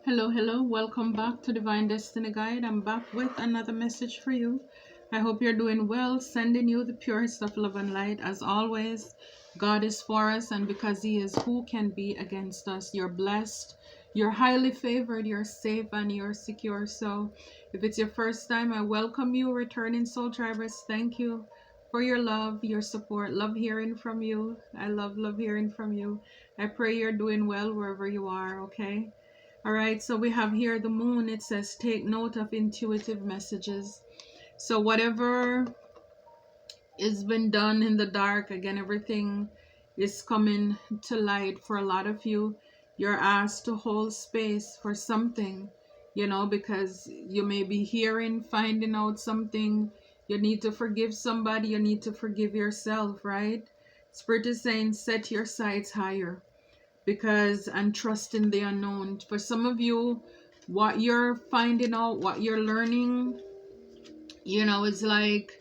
Hello. Welcome back to Divine Destiny Guide. I'm back with another message for you. I hope you're doing well, sending you the purest of love and light. As always, God is for us, and because He is, who can be against us? You're blessed, you're highly favored, you're safe, and you're secure. So, if it's your first time, I welcome you, returning soul tribers. Thank you for your love, your support. Love hearing from you. I love hearing from you. I pray you're doing well wherever you are, okay? All right, so we have here the moon. It says take note of intuitive messages. So whatever is been done in the dark, again, everything is coming to light for a lot of you. You're asked to hold space for something, because you may be hearing, finding out something. You need to forgive somebody, you need to forgive yourself, right? Spirit is saying set your sights higher because and trust in the unknown. For some of you, what you're finding out, what you're learning, it's like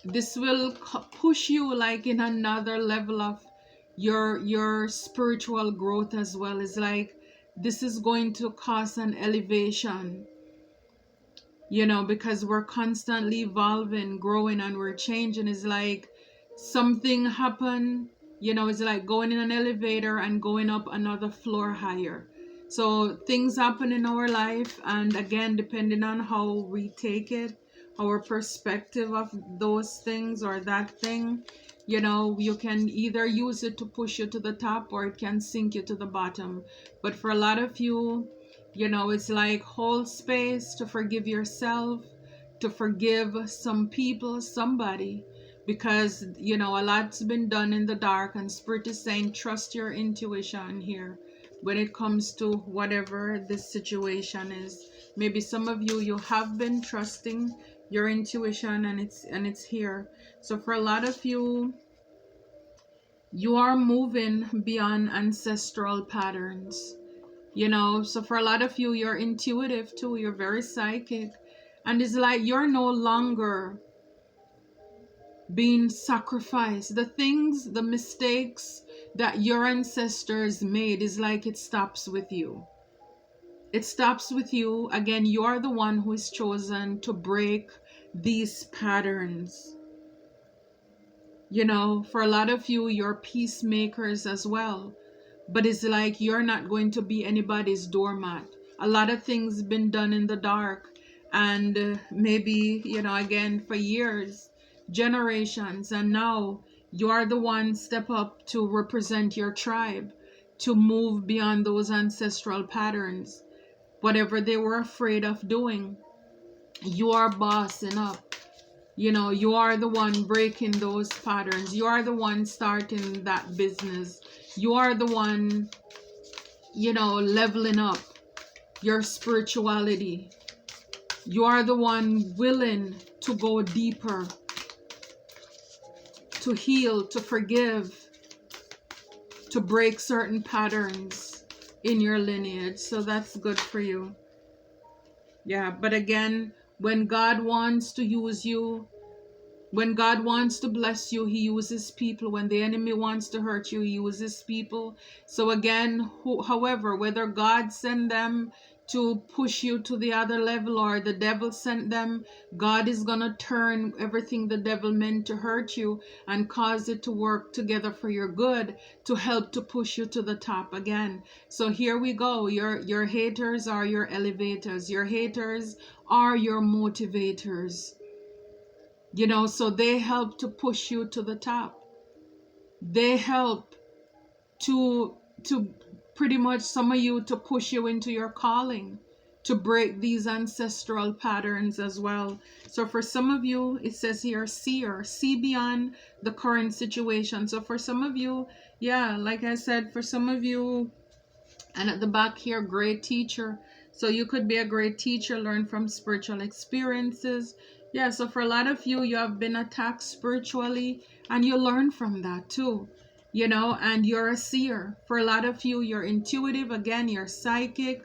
this will push you like in another level of your spiritual growth as well. It's like this is going to cause an elevation, because we're constantly evolving, growing, and we're changing. It's like something happened, it's like going in an elevator and going up another floor higher. So things happen in our life, and again, depending on how we take it, our perspective of those things or that thing, you can either use it to push you to the top or it can sink you to the bottom. But for a lot of you, it's like hold space to forgive yourself, to forgive some people, somebody, because, a lot's been done in the dark, and Spirit is saying, trust your intuition here when it comes to whatever this situation is. Maybe some of you, you have been trusting your intuition and it's here. So for a lot of you, you are moving beyond ancestral patterns. So for a lot of you, you're intuitive too, you're very psychic, and it's like you're no longer being sacrificed. The things, the mistakes that your ancestors made, is like it stops with you. It stops with you. Again, you are the one who is chosen to break these patterns. For a lot of you, you're peacemakers as well, but it's like you're not going to be anybody's doormat. A lot of things been done in the dark, and maybe, again, for years, generations, and now you are the one step up to represent your tribe, to move beyond those ancestral patterns. Whatever they were afraid of doing, you are bossing up. You are the one breaking those patterns. You are the one starting that business. You are the one, leveling up your spirituality. You are the one willing to go deeper, to heal, to forgive, to break certain patterns in your lineage. So that's good for you. Yeah, but again, when God wants to use you, when God wants to bless you, He uses people. When the enemy wants to hurt you, He uses people. So again, however, whether God sent them to push you to the other level or the devil sent them, God is going to turn everything the devil meant to hurt you and cause it to work together for your good, to help to push you to the top again. So here we go. Your haters are your elevators. Your haters are your motivators. So they help to push you to the top. They help to pretty much, some of you, to push you into your calling, to break these ancestral patterns as well. So for some of you, it says here, seer, see beyond the current situation. So for some of you, yeah, like I said, for some of you, and at the back here, great teacher. So you could be a great teacher, learn from spiritual experiences. Yeah, so for a lot of you, you have been attacked spiritually, and you learn from that too. And you're a seer. For a lot of you, you're intuitive. Again, you're psychic.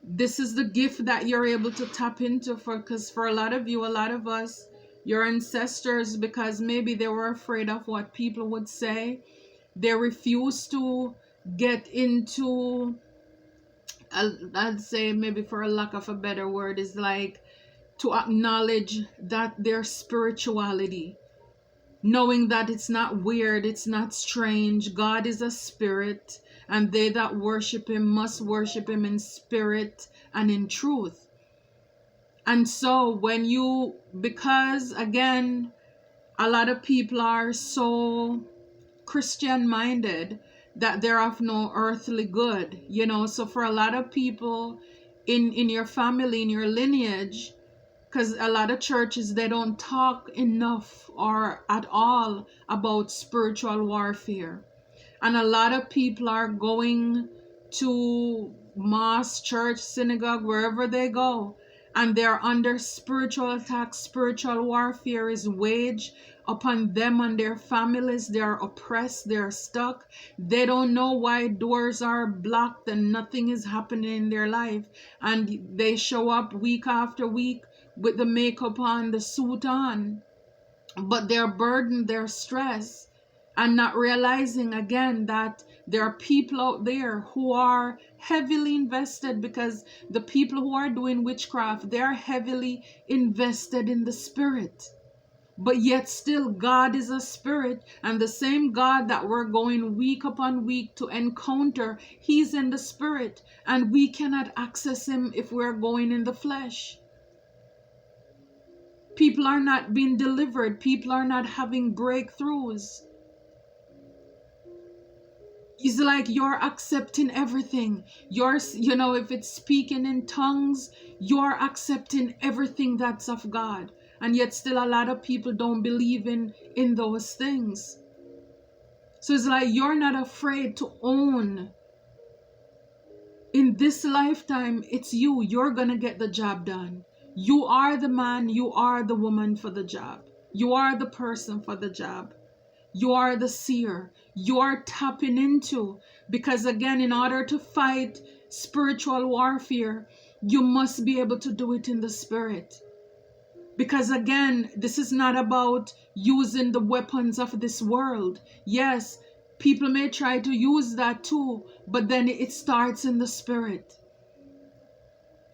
This is the gift that you're able to tap into, because for a lot of you, a lot of us, your ancestors, because maybe they were afraid of what people would say, they refused to get into I'd say, maybe for a lack of a better word, is like to acknowledge that their spirituality, knowing that it's not weird, it's not strange. God is a spirit, and they that worship him must worship him in spirit and in truth. And so when you, because again, a lot of people are so Christian minded that they're of no earthly good, you know. So for a lot of people in your family, in your lineage, because a lot of churches, they don't talk enough or at all about spiritual warfare. And a lot of people are going to mosque, church, synagogue, wherever they go, and they're under spiritual attack. Spiritual warfare is waged upon them and their families. They're oppressed, they're stuck. They don't know why doors are blocked and nothing is happening in their life. And they show up week after week with the makeup on, the suit on, but they're burdened, they're stressed, and not realizing again that there are people out there who are heavily invested, because the people who are doing witchcraft, they're heavily invested in the spirit. But yet still, God is a spirit, and the same God that we're going week upon week to encounter, he's in the spirit, and we cannot access him if we're going in the flesh. People are not being delivered. People are not having breakthroughs. It's like you're accepting everything. If it's speaking in tongues, you're accepting everything that's of God. And yet still a lot of people don't believe in those things. So it's like you're not afraid to own. In this lifetime, it's you. You're going to get the job done. You are the man, you are the woman for the job. You are the person for the job. You are the seer. You are tapping into. Because again, in order to fight spiritual warfare, you must be able to do it in the spirit. Because again, this is not about using the weapons of this world. Yes, people may try to use that too, but then it starts in the spirit.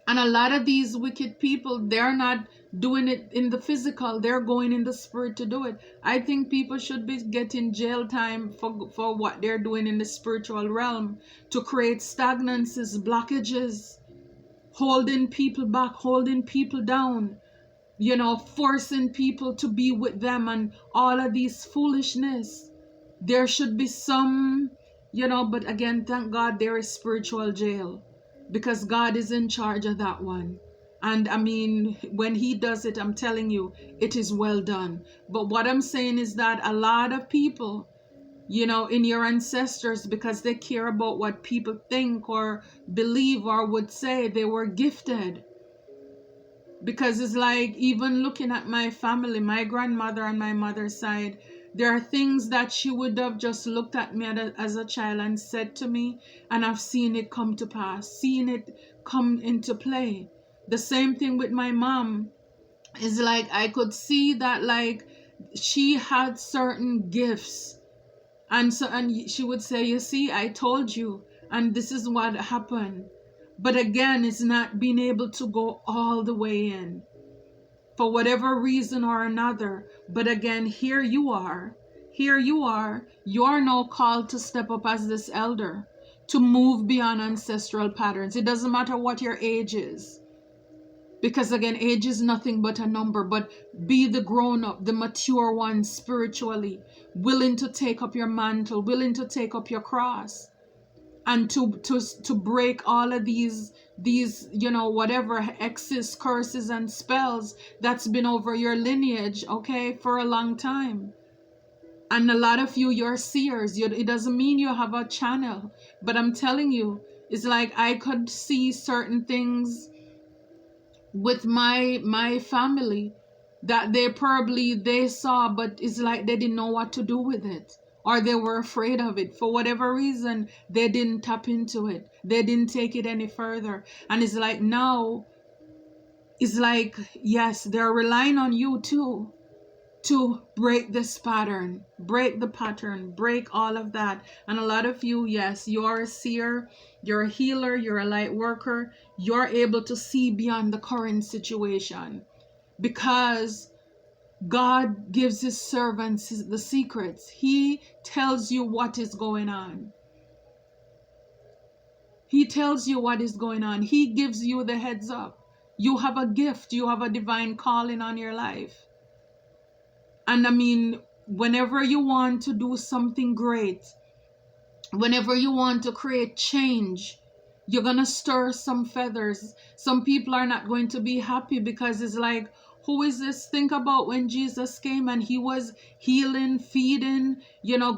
And a lot of these wicked people, they're not doing it in the physical, they're going in the spirit to do it. I think people should be getting jail time for what they're doing in the spiritual realm, to create stagnancies, blockages, holding people back, holding people down, forcing people to be with them, and all of these foolishness. There should be some, but again, thank God there is spiritual jail, because God is in charge of that one. And I mean, when he does it, I'm telling you, it is well done. But what I'm saying is that a lot of people, in your ancestors, because they care about what people think or believe or would say, they were gifted. Because it's like, even looking at my family, my grandmother on my mother's side, there are things that she would have just looked at me as a child and said to me, and I've seen it come to pass, seen it come into play. The same thing with my mom. Is like, I could see that, like, she had certain gifts, and she would say, you see, I told you, and this is what happened. But again, it's not being able to go all the way in, for whatever reason or another. But again, here you are, you're now called to step up as this elder, to move beyond ancestral patterns. It doesn't matter what your age is, because again, age is nothing but a number. But be the grown-up, the mature one spiritually, willing to take up your mantle, willing to take up your cross, and to break all of these whatever hexes, curses, and spells that's been over your lineage, okay, for a long time. And a lot of you're seers. It doesn't mean you have a channel, but I'm telling you, it's like I could see certain things with my family that they saw, but it's like they didn't know what to do with it, or they were afraid of it. For whatever reason, they didn't tap into it, they didn't take it any further. And it's like now, it's like, yes, they're relying on you too to break this pattern, break the pattern, break all of that. And a lot of you, yes, you're a seer, you're a healer, you're a light worker, you're able to see beyond the current situation because God gives his servants the secrets. He tells you what is going on. He tells you what is going on. He gives you the heads up. You have a gift. You have a divine calling on your life. And I mean, whenever you want to do something great, whenever you want to create change, you're going to stir some feathers. Some people are not going to be happy because it's like, who is this? Think about when Jesus came and he was healing, feeding,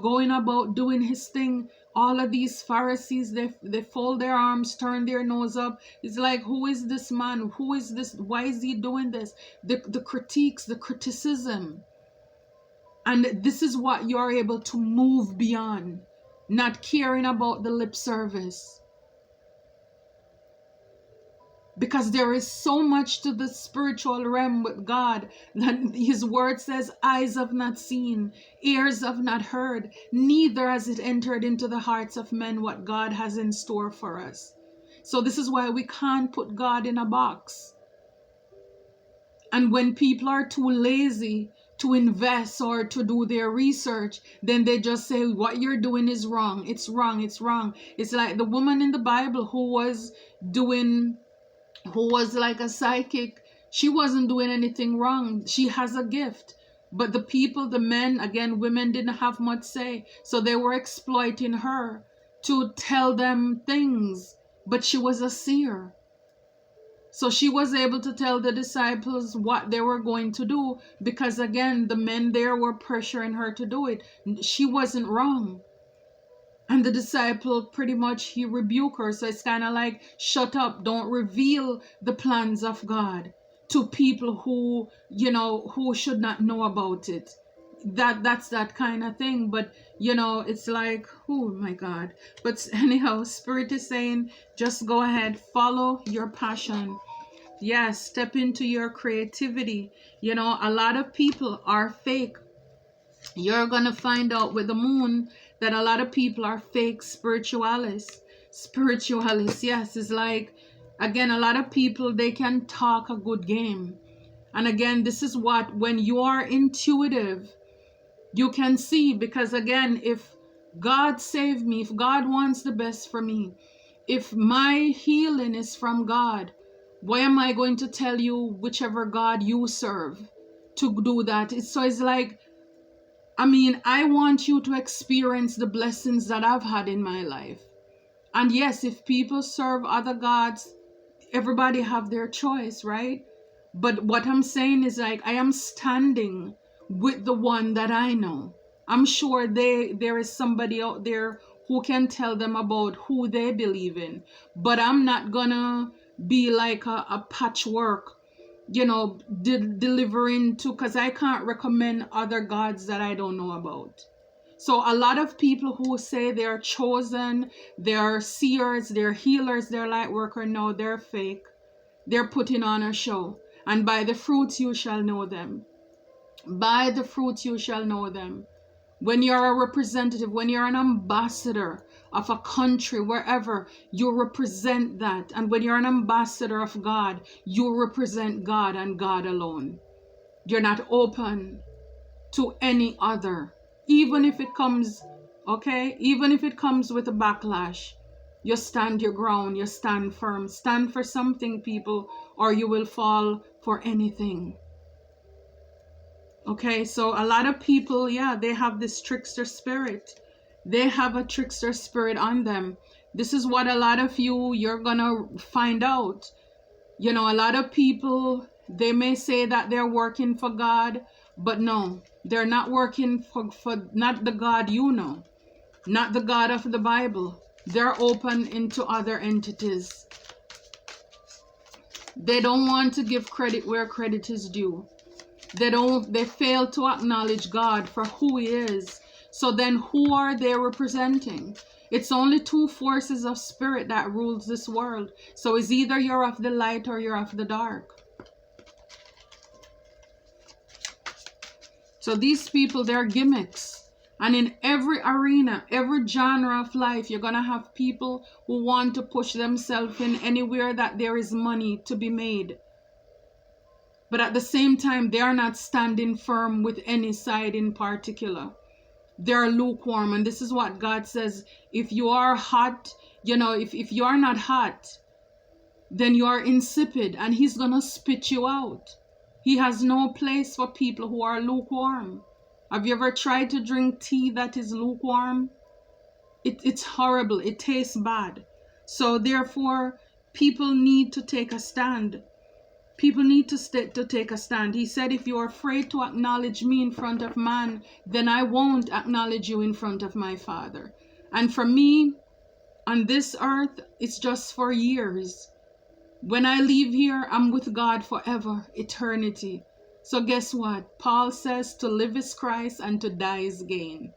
going about doing his thing. All of these Pharisees, they fold their arms, turn their nose up. It's like, who is this man? Who is this? Why is he doing this? The critiques, the criticism. And this is what you're able to move beyond, not caring about the lip service. Because there is so much to the spiritual realm with God that his word says, eyes have not seen, ears have not heard, neither has it entered into the hearts of men what God has in store for us. So this is why we can't put God in a box. And when people are too lazy to invest or to do their research, then they just say, what you're doing is wrong. It's wrong. It's wrong. It's like the woman in the Bible who was like a psychic. She wasn't doing anything wrong. She has a gift. But the people, the men, again, women didn't have much say. So they were exploiting her to tell them things. But she was a seer. So she was able to tell the disciples what they were going to do because, again, the men there were pressuring her to do it. She wasn't wrong. And the disciple pretty much, he rebuked her. So it's kind of like, shut up, don't reveal the plans of God to people who, who should not know about it. That's that kind of thing. But, it's like, oh my God. But anyhow, Spirit is saying, just go ahead, follow your passion. Yes, step into your creativity. A lot of people are fake. You're going to find out with the moon that a lot of people are fake spiritualists. Spiritualists, yes. It's like, again, a lot of people, they can talk a good game. And again, this is what, when you are intuitive, you can see. Because again, if God saved me, if God wants the best for me, if my healing is from God, why am I going to tell you whichever God you serve to do that? It's like, I want you to experience the blessings that I've had in my life. And yes, if people serve other gods, everybody have their choice, right? But what I'm saying is like, I am standing with the one that I know. I'm sure there is somebody out there who can tell them about who they believe in. But I'm not gonna be like a patchwork, delivering to, because I can't recommend other gods that I don't know about. So a lot of people who say they're chosen, they're seers, they're healers, they're light worker, no, they're fake. They're putting on a show. And by the fruits you shall know them. By the fruits you shall know them. When you're a representative, when you're an ambassador of a country, wherever, you represent that. And when you're an ambassador of God, you represent God and God alone. You're not open to any other. Even if it comes, even if it comes with a backlash, you stand your ground, you stand firm. Stand for something, people, or you will fall for anything. Okay, so a lot of people, they have this trickster spirit. They have a trickster spirit on them. This is what a lot of you're gonna find out. A lot of people, they may say that they're working for God, but no, they're not working for not the God not the God of the Bible. They're open into other entities. They don't want to give credit where credit is due. They fail to acknowledge God for who he is. So then who are they representing? It's only two forces of spirit that rules this world. So it's either you're of the light or you're of the dark. So these people, they're gimmicks. And in every arena, every genre of life, you're going to have people who want to push themselves in anywhere that there is money to be made. But at the same time, they are not standing firm with any side in particular. They're lukewarm. And this is what God says. If you are hot, if you are not hot, then you are insipid, and he's going to spit you out. He has no place for people who are lukewarm. Have you ever tried to drink tea that is lukewarm? It's horrible. It tastes bad. So therefore, people need to take a stand. People need to take a stand. He said, if you're afraid to acknowledge me in front of man, then I won't acknowledge you in front of my Father. And for me, on this earth, it's just for years. When I leave here, I'm with God forever, eternity. So guess what? Paul says to live is Christ and to die is gain.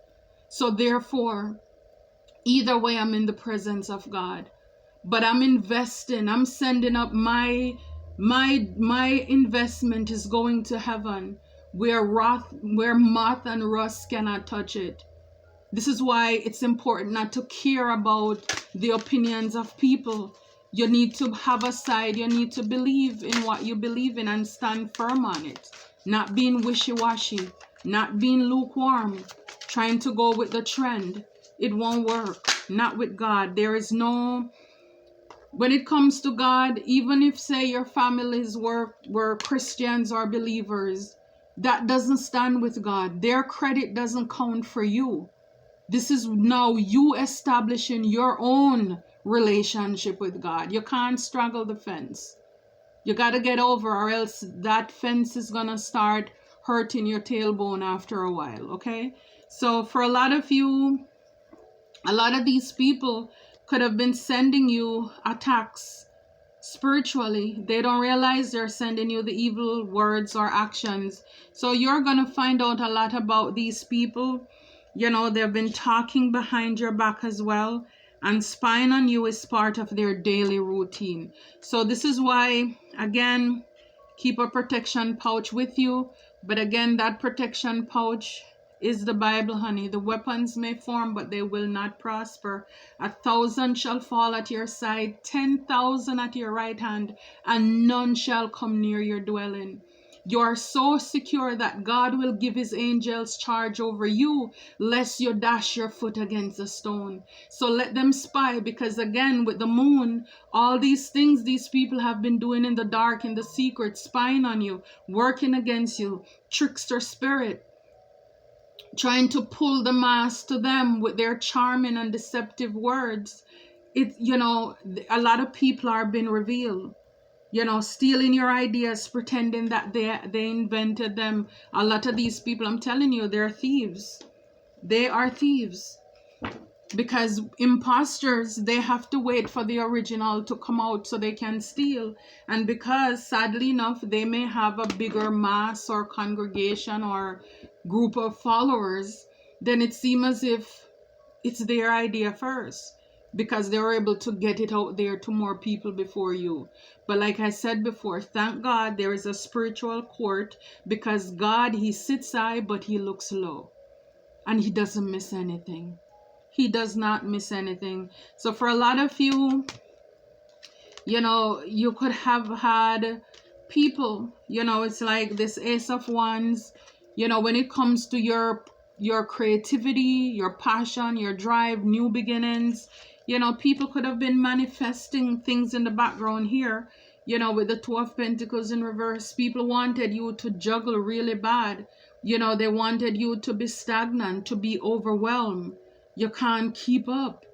So therefore, either way, I'm in the presence of God. But I'm investing, I'm sending up my investment is going to heaven, where moth and rust cannot touch it. This is why it's important not to care about the opinions of people. You need to have a side. You need to believe in what you believe in and stand firm on it. Not being wishy-washy, not being lukewarm, trying to go with the trend. It won't work. Not with God. When it comes to God, even if, say, your families were Christians or believers, that doesn't stand with God. Their credit doesn't count for you. This is now you establishing your own relationship with God. You can't straddle the fence. You got to get over, or else that fence is going to start hurting your tailbone after a while, okay? So for a lot of you, a lot of these people could have been sending you attacks spiritually. They don't realize they're sending you the evil words or actions. So you're going to find out a lot about these people. They've been talking behind your back as well, and spying on you is part of their daily routine. So this is why, again, keep a protection pouch with you. But again, that protection pouch is the Bible, honey. The weapons may form, but they will not prosper. 1,000 shall fall at your side, 10,000 at your right hand, and none shall come near your dwelling. You are so secure that God will give his angels charge over you, lest you dash your foot against a stone. So let them spy, because again, with the moon, all these things these people have been doing in the dark, in the secret, spying on you, working against you, trickster spirit, trying to pull the mask to them with their charming and deceptive words. A lot of people are being revealed. Stealing your ideas, pretending that they invented them. A lot of these people, I'm telling you, they're thieves. They are thieves. Because imposters, they have to wait for the original to come out so they can steal. And because, sadly enough, they may have a bigger mass or congregation or group of followers, then it seems as if it's their idea first, because they were able to get it out there to more people before you. But like I said before, thank God there is a spiritual court, because God, he sits high, but he looks low. And he doesn't miss anything. He does not miss anything. So for a lot of you, you could have had people, it's like this Ace of Wands, when it comes to your creativity, your passion, your drive, new beginnings, people could have been manifesting things in the background here, with the Two of Pentacles in reverse. People wanted you to juggle really bad. They wanted you to be stagnant, to be overwhelmed. You can't keep up.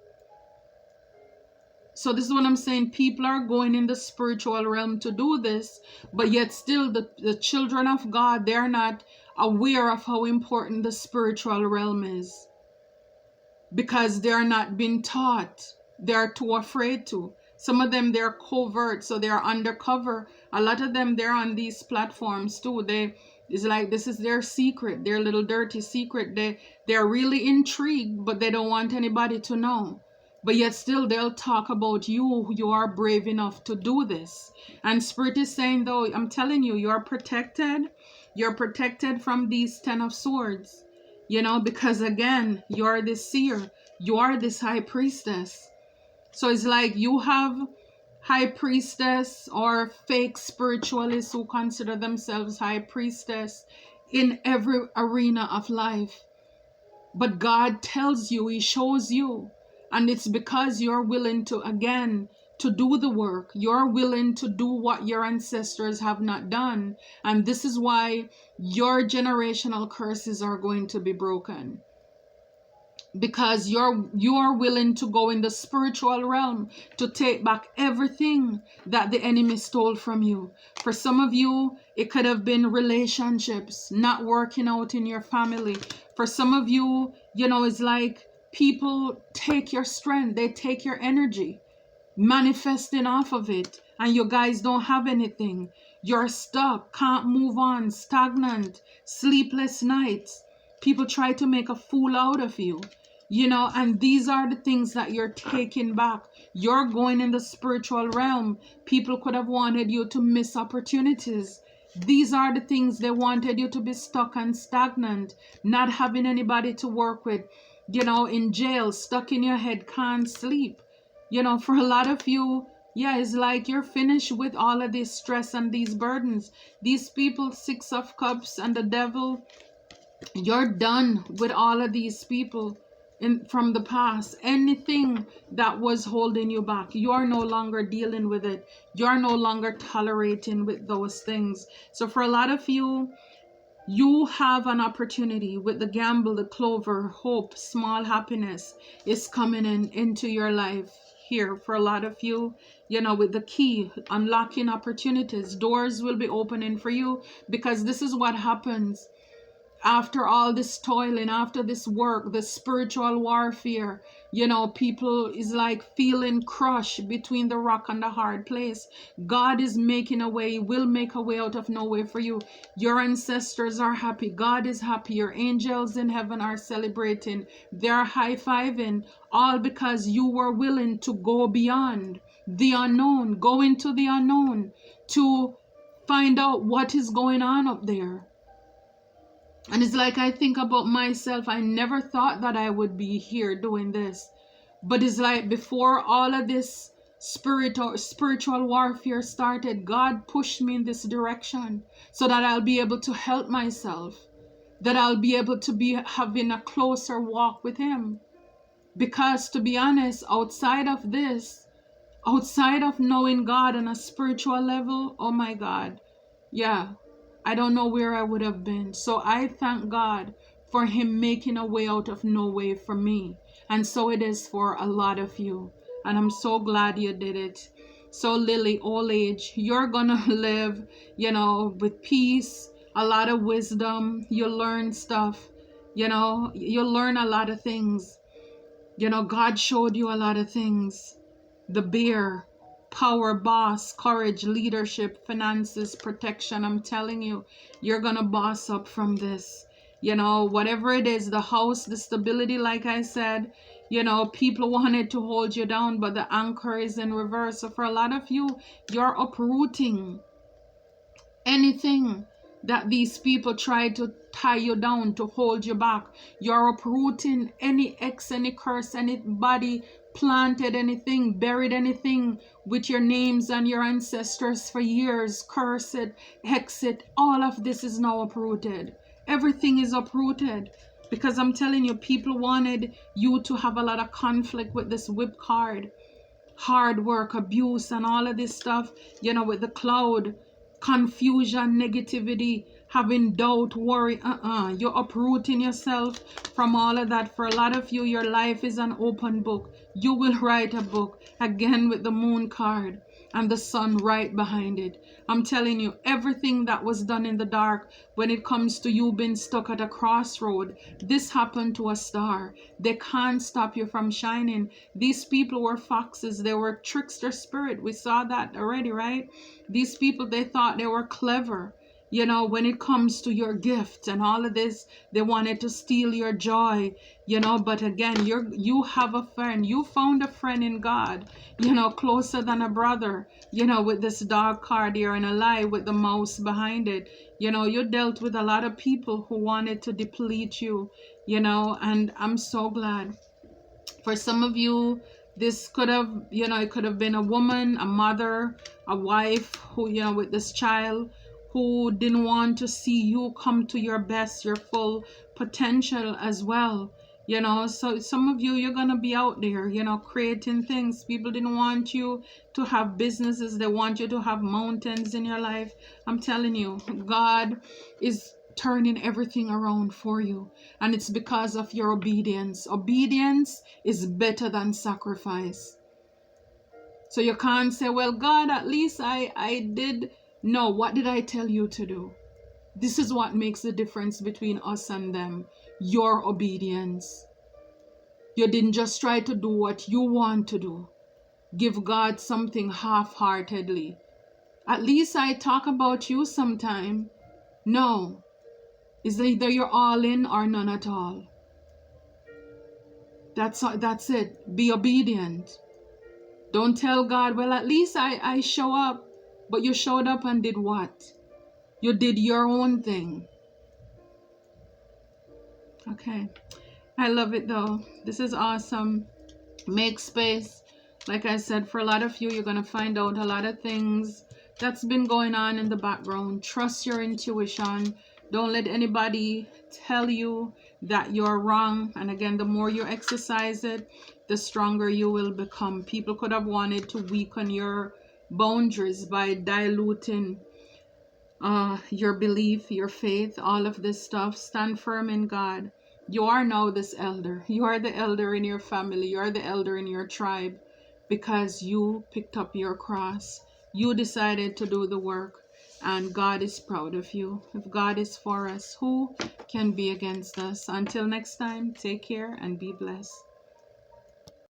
So this is what I'm saying. People are going in the spiritual realm to do this, but yet still the children of God, they're not aware of how important the spiritual realm is, because they're not being taught. They're too afraid to. Some of them, they're covert, so they're undercover. A lot of them, they're on these platforms too. It's like this is their secret, their little dirty secret. They're really intrigued, but they don't want anybody to know. But yet still they'll talk about you. You are brave enough to do this. And Spirit is saying, though, I'm telling you, you're protected. You're protected from these 10 of swords, you know, because again, you're this seer, you are this high priestess. So it's like you have high priestess or fake spiritualists who consider themselves high priestess in every arena of life. But God tells you, He shows you. And it's because you're willing to, again, to do the work. You're willing to do what your ancestors have not done. And this is why your generational curses are going to be broken. Because you're willing to go in the spiritual realm to take back everything that the enemy stole from you. For some of you, it could have been relationships not working out in your family. For some of you, you know, it's like people take your strength, they take your energy, manifesting off of it, and you guys don't have anything. You're stuck, can't move on, stagnant, sleepless nights. People try to make a fool out of you, you know, and these are the things that you're taking back. You're going in the spiritual realm. People could have wanted you to miss opportunities. These are the things they wanted you to be stuck and stagnant, not having anybody to work with, you know, in jail, stuck in your head, can't sleep. You know, for a lot of you, yeah, it's like you're finished with all of this stress and these burdens. These people, 6 of Cups and the Devil, you're done with all of these people from the past. Anything that was holding you back, you're no longer dealing with it. You're no longer tolerating with those things. So for a lot of you, you have an opportunity with the gamble, the clover, hope, small happiness is coming into your life here. For a lot of you, you know, with the key, unlocking opportunities, doors will be opening for you, because this is what happens after all this toiling, after this work, the spiritual warfare. You know, people is like feeling crushed between the rock and the hard place. God is making a way, will make a way out of no way for you. Your ancestors are happy, God is happy, your angels in heaven are celebrating, they're high-fiving, all because you were willing to go beyond the unknown, go into the unknown to find out what is going on up there. And it's like I think about myself. I never thought that I would be here doing this. But it's like before all of this spiritual warfare started, God pushed me in this direction so that I'll be able to help myself, that I'll be able to be having a closer walk with Him. Because to be honest, outside of this, outside of knowing God on a spiritual level, oh my God, yeah, I don't know where I would have been. So I thank God for Him making a way out of no way for me. And so it is for a lot of you. And I'm so glad you did it. So Lily, old age, you're gonna live, you know, with peace, a lot of wisdom. You'll learn stuff, you know, you'll learn a lot of things. You know, God showed you a lot of things. The bear, power, boss, courage, leadership, finances, protection. I'm telling you, you're gonna boss up from this. You know, whatever it is, the house, the stability, like I said, you know, people wanted to hold you down, but the anchor is in reverse. So for a lot of you, you're uprooting anything that these people try to tie you down, to hold you back. You're uprooting any X, any curse, anybody planted anything, buried anything with your names and your ancestors for years, curse it, hex it. All of this is now uprooted. Everything is uprooted, because I'm telling you, people wanted you to have a lot of conflict with this whip card, hard work, abuse, and all of this stuff, you know, with the cloud, confusion, negativity, having doubt, worry. You're uprooting yourself from all of that. For a lot of you, your life is an open book. You will write a book, again with the moon card and the sun right behind it. I'm telling you, everything that was done in the dark, when it comes to you being stuck at a crossroad, this happened to a star. They can't stop you from shining. These people were foxes. They were trickster spirit. We saw that already, right? These people, they thought they were clever. when it comes to your gift and all of this, they wanted to steal your joy, but again, you have a friend. You found a friend in God, closer than a brother, with this dark card here and a lie with the mouse behind it. You dealt with a lot of people who wanted to deplete you, and I'm so glad. For some of you, this could have, it could have been a woman, a mother, a wife who, with this child who didn't want to see you come to your best, your full potential as well. So some of you, you're going to be out there, creating things. People didn't want you to have businesses. They want you to have mountains in your life. I'm telling you, God is turning everything around for you, and it's because of your obedience. Obedience is better than sacrifice. So you can't say, well, God, at least I did. No, what did I tell you to do? This is what makes the difference between us and them. Your obedience. You didn't just try to do what you want to do. Give God something half-heartedly. At least I talk about you sometime. No, it's either you're all in or none at all. That's it. Be obedient. Don't tell God, well, at least I show up. But you showed up and did what? You did your own thing. Okay. I love it though. This is awesome. Make space. Like I said, for a lot of you, you're going to find out a lot of things that's been going on in the background. Trust your intuition. Don't let anybody tell you that you're wrong. And again, the more you exercise it, the stronger you will become. People could have wanted to weaken your boundaries by diluting your belief, your faith, all of this stuff. Stand firm in God. You are now this elder. You are the elder in your family. You are the elder in your tribe because you picked up your cross. You decided to do the work, and God is proud of you. If God is for us, who can be against us? Until next time, take care and be blessed.